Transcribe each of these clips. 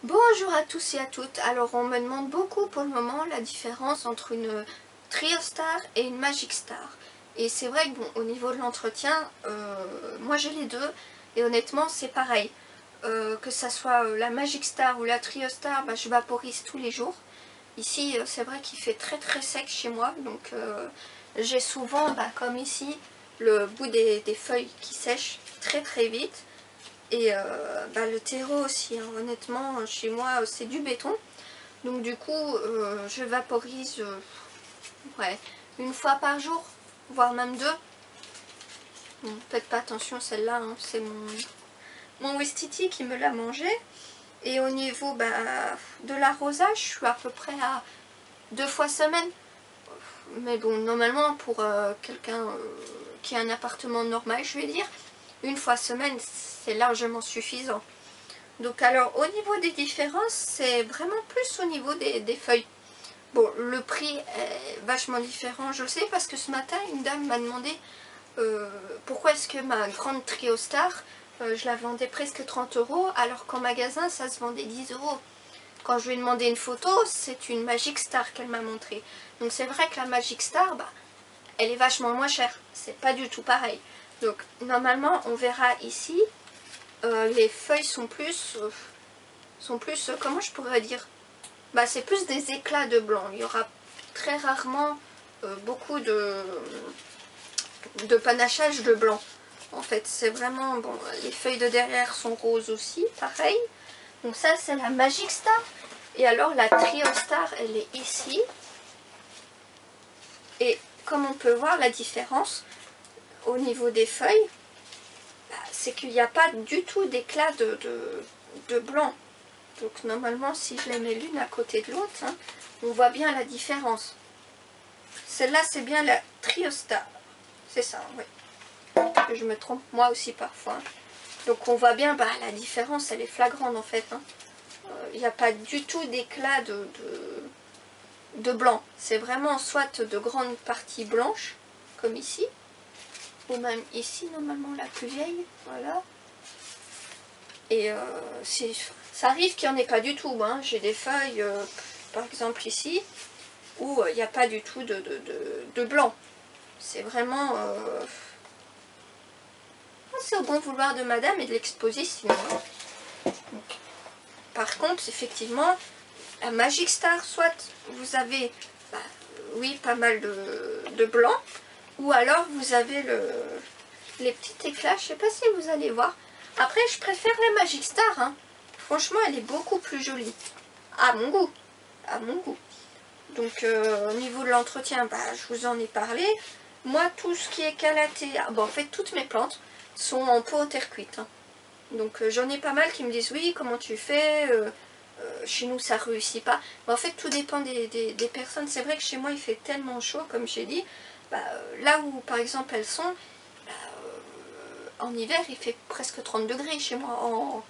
Bonjour à tous et à toutes. Alors on me demande beaucoup pour le moment la différence entre une Trio Star et une Magic Star. Et c'est vrai que bon, au niveau de l'entretien, moi j'ai les deux et honnêtement c'est pareil. Que ça soit la Magic Star ou la Trio Star, je vaporise tous les jours. Ici c'est vrai qu'il fait très très sec chez moi, donc j'ai souvent, comme ici, le bout des feuilles qui sèchent très très vite. Et le terreau aussi, hein. Honnêtement, chez moi c'est du béton. Donc du coup, je vaporise ouais, une fois par jour, voire même deux. Bon, faites pas attention celle-là, hein, c'est mon Westiti qui me l'a mangé. Et au niveau de l'arrosage, je suis à peu près à 2 fois semaine. Mais bon, normalement pour quelqu'un qui a un appartement normal, je vais dire, une fois semaine, c'est largement suffisant. Donc alors au niveau des différences, c'est vraiment plus au niveau des feuilles. Bon, le prix est vachement différent, je le sais, parce que ce matin, une dame m'a demandé pourquoi est-ce que ma grande Trio Star, je la vendais presque 30 €, alors qu'en magasin, ça se vendait 10 €. Quand je lui ai demandé une photo, c'est une Magic Star qu'elle m'a montrée. Donc c'est vrai que la Magic Star, elle est vachement moins chère. C'est pas du tout pareil. Donc normalement, on verra ici, les feuilles sont plus, comment je pourrais dire, c'est plus des éclats de blanc. Il y aura très rarement beaucoup de panachage de blanc. En fait, c'est vraiment, bon, les feuilles de derrière sont roses aussi, pareil. Donc ça, c'est la Magic Star. Et alors, la Trio Star, elle est ici. Et comme on peut voir, la différence au niveau des feuilles, c'est qu'il n'y a pas du tout d'éclat de blanc. Donc normalement, si je les mets l'une à côté de l'autre, hein, on voit bien la différence. Celle-là, c'est bien la Trio Star. C'est ça, oui. Je me trompe moi aussi parfois. Donc on voit bien, la différence, elle est flagrante en fait. Il n'y a pas du tout d'éclat de blanc. C'est vraiment soit de grandes parties blanches, comme ici, ou même ici, normalement, la plus vieille. Voilà. Et ça arrive qu'il n'y en ait pas du tout. Hein. J'ai des feuilles, par exemple ici, où il n'y a pas du tout de blanc. C'est vraiment... c'est au bon vouloir de madame et de l'exposition. Par contre, effectivement, la Magic Star, soit vous avez, oui, pas mal de blanc, ou alors vous avez les petits éclats. Je sais pas si vous allez voir. Après, je préfère la Magic Star. Hein. Franchement, elle est beaucoup plus jolie. À mon goût. À mon goût. Donc, au niveau de l'entretien, je vous en ai parlé. Moi, tout ce qui est calathée, en fait, toutes mes plantes sont en pot en terre cuite. Hein. Donc, j'en ai pas mal qui me disent, oui, comment tu fais chez nous, ça réussit pas. En fait, tout dépend des personnes. C'est vrai que chez moi, il fait tellement chaud, comme j'ai dit. Là où, par exemple, elles sont, en hiver, il fait presque 30 degrés chez moi,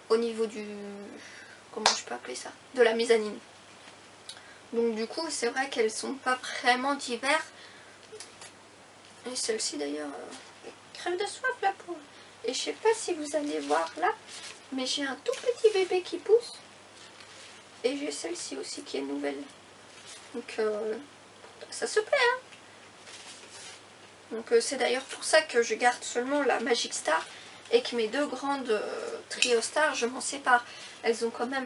au niveau du... Comment je peux appeler ça? De la mezzanine. Donc du coup, c'est vrai qu'elles sont pas vraiment d'hiver. Et celle-ci d'ailleurs, crève de soif la pauvre. Et je sais pas si vous allez voir là, mais j'ai un tout petit bébé qui pousse. Et j'ai celle-ci aussi qui est nouvelle. Donc ça se plaît, hein. Donc c'est d'ailleurs pour ça que je garde seulement la Magic Star. Et que mes deux grandes Trio Star, je m'en sépare. Elles ont quand même,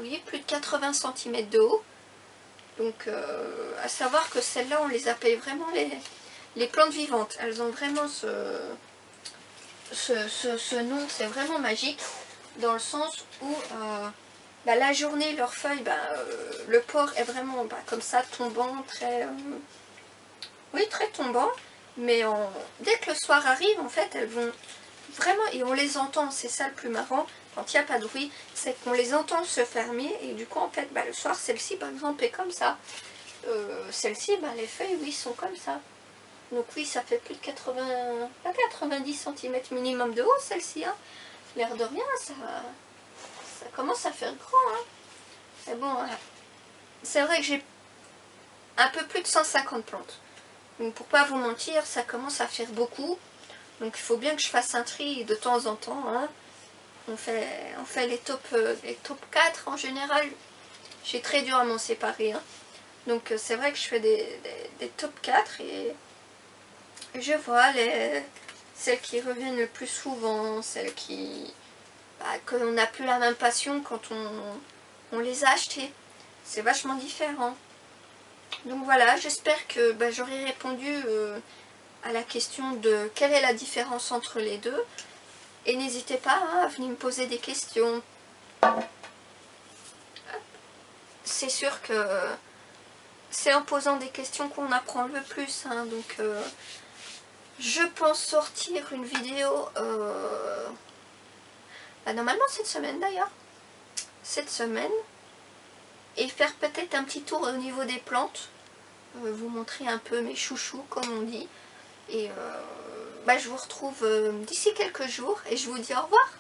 oui, plus de 80 cm de haut. Donc, à savoir que celles-là, on les appelle vraiment les plantes vivantes. Elles ont vraiment ce nom, c'est vraiment magique, dans le sens où la journée, leurs feuilles, le port est vraiment comme ça, tombant, très, oui, très tombant. Mais dès que le soir arrive, en fait, elles vont vraiment, et on les entend, c'est ça le plus marrant, quand il n'y a pas de bruit, c'est qu'on les entend se fermer, et du coup, en fait, le soir, celle-ci, par exemple, est comme ça. Celle-ci, les feuilles, oui, sont comme ça. Donc oui, ça fait plus de 90 cm minimum de haut, celle-ci. Hein. L'air de rien, ça commence à faire grand. Hein. Mais bon, c'est vrai que j'ai un peu plus de 150 plantes. Donc pour pas vous mentir, ça commence à faire beaucoup. Donc il faut bien que je fasse un tri de temps en temps. Hein. on fait les top 4 en général. J'ai très dur à m'en séparer. Hein. Donc c'est vrai que je fais des top 4 et je vois celles qui reviennent le plus souvent, celles que l'on n'a plus la même passion quand on les a achetées. C'est vachement différent. Donc voilà, j'espère que j'aurai répondu à la question de quelle est la différence entre les deux. Et n'hésitez pas hein, à venir me poser des questions. C'est sûr que c'est en posant des questions qu'on apprend le plus. Hein, donc je pense sortir une vidéo normalement cette semaine d'ailleurs. Cette semaine. Et faire peut-être un petit tour au niveau des plantes. Vous montrer un peu mes chouchous comme on dit. Et je vous retrouve d'ici quelques jours et je vous dis au revoir.